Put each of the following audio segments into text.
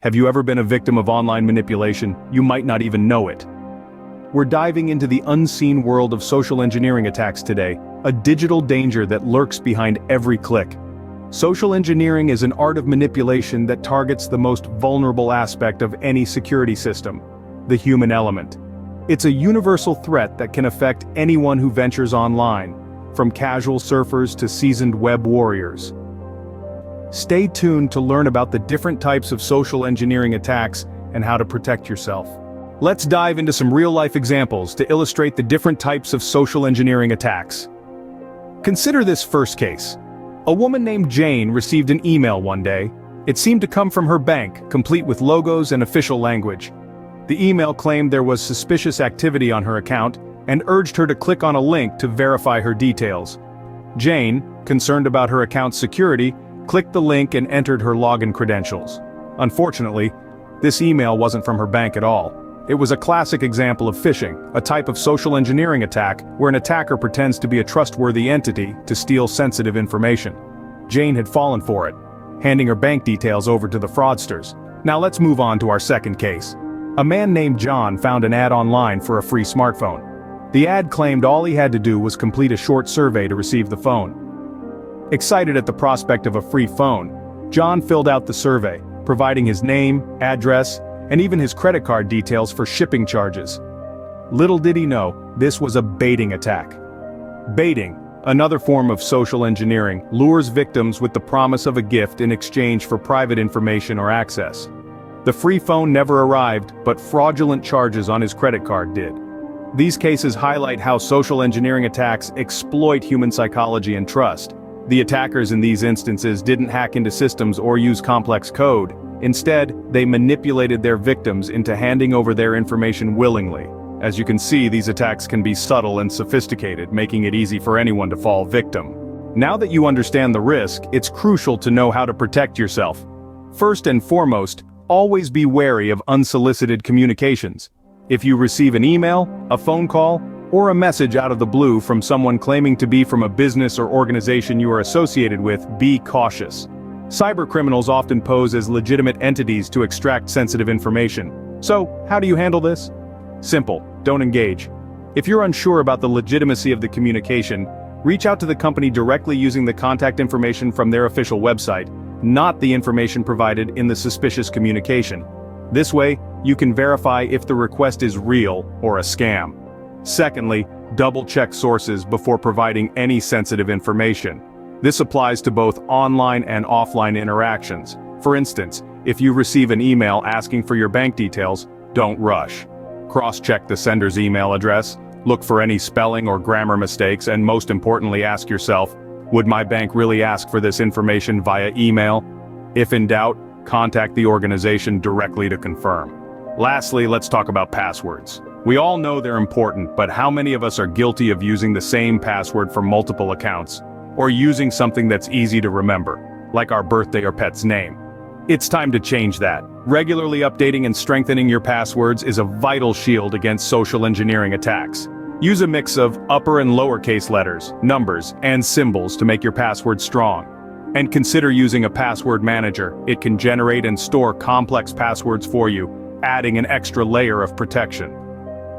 Have you ever been a victim of online manipulation? You might not even know it. We're diving into the unseen world of social engineering attacks today, a digital danger that lurks behind every click. Social engineering is an art of manipulation that targets the most vulnerable aspect of any security system, the human element. It's a universal threat that can affect anyone who ventures online, from casual surfers to seasoned web warriors. Stay tuned to learn about the different types of social engineering attacks and how to protect yourself. Let's dive into some real-life examples to illustrate the different types of social engineering attacks. Consider this first case. A woman named Jane received an email one day. It seemed to come from her bank, complete with logos and official language. The email claimed there was suspicious activity on her account and urged her to click on a link to verify her details. Jane, concerned about her account's security, clicked the link and entered her login credentials. Unfortunately, this email wasn't from her bank at all. It was a classic example of phishing, a type of social engineering attack where an attacker pretends to be a trustworthy entity to steal sensitive information. Jane had fallen for it, handing her bank details over to the fraudsters. Now let's move on to our second case. A man named John found an ad online for a free smartphone. The ad claimed all he had to do was complete a short survey to receive the phone. Excited at the prospect of a free phone, John filled out the survey, providing his name, address, and even his credit card details for shipping charges. Little did he know, this was a baiting attack. Baiting, another form of social engineering, lures victims with the promise of a gift in exchange for private information or access. The free phone never arrived, but fraudulent charges on his credit card did. These cases highlight how social engineering attacks exploit human psychology and trust. The attackers in these instances didn't hack into systems or use complex code. Instead, they manipulated their victims into handing over their information willingly. As you can see, these attacks can be subtle and sophisticated, making it easy for anyone to fall victim. Now that you understand the risk, it's crucial to know how to protect yourself. First and foremost, always be wary of unsolicited communications. If you receive an email, a phone call, or a message out of the blue from someone claiming to be from a business or organization you are associated with, be cautious. Cybercriminals often pose as legitimate entities to extract sensitive information. So, how do you handle this? Simple, don't engage. If you're unsure about the legitimacy of the communication, reach out to the company directly using the contact information from their official website, not the information provided in the suspicious communication. This way, you can verify if the request is real or a scam. Secondly, double-check sources before providing any sensitive information. This applies to both online and offline interactions. For instance, if you receive an email asking for your bank details, don't rush. Cross-check the sender's email address, look for any spelling or grammar mistakes, and most importantly, ask yourself, would my bank really ask for this information via email? If in doubt, contact the organization directly to confirm. Lastly, let's talk about passwords. We all know they're important, but how many of us are guilty of using the same password for multiple accounts? Or using something that's easy to remember, like our birthday or pet's name? It's time to change that. Regularly updating and strengthening your passwords is a vital shield against social engineering attacks. Use a mix of upper and lowercase letters, numbers, and symbols to make your password strong. And consider using a password manager. It can generate and store complex passwords for you, adding an extra layer of protection.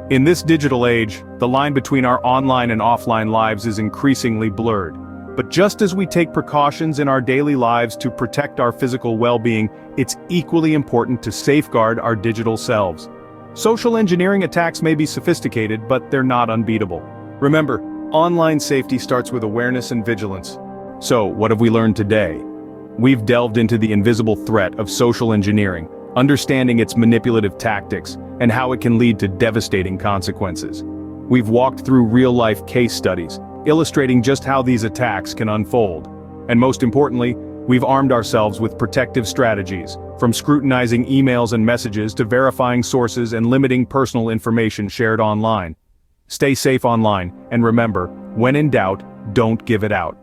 In this digital age, the line between our online and offline lives is increasingly blurred. But just as we take precautions in our daily lives to protect our physical well-being, it's equally important to safeguard our digital selves. Social engineering attacks may be sophisticated, but they're not unbeatable. Remember, online safety starts with awareness and vigilance. So, what have we learned today? We've delved into the invisible threat of social engineering, understanding its manipulative tactics, and how it can lead to devastating consequences. We've walked through real-life case studies, illustrating just how these attacks can unfold. And most importantly, we've armed ourselves with protective strategies, from scrutinizing emails and messages to verifying sources and limiting personal information shared online. Stay safe online, and remember, when in doubt, don't give it out.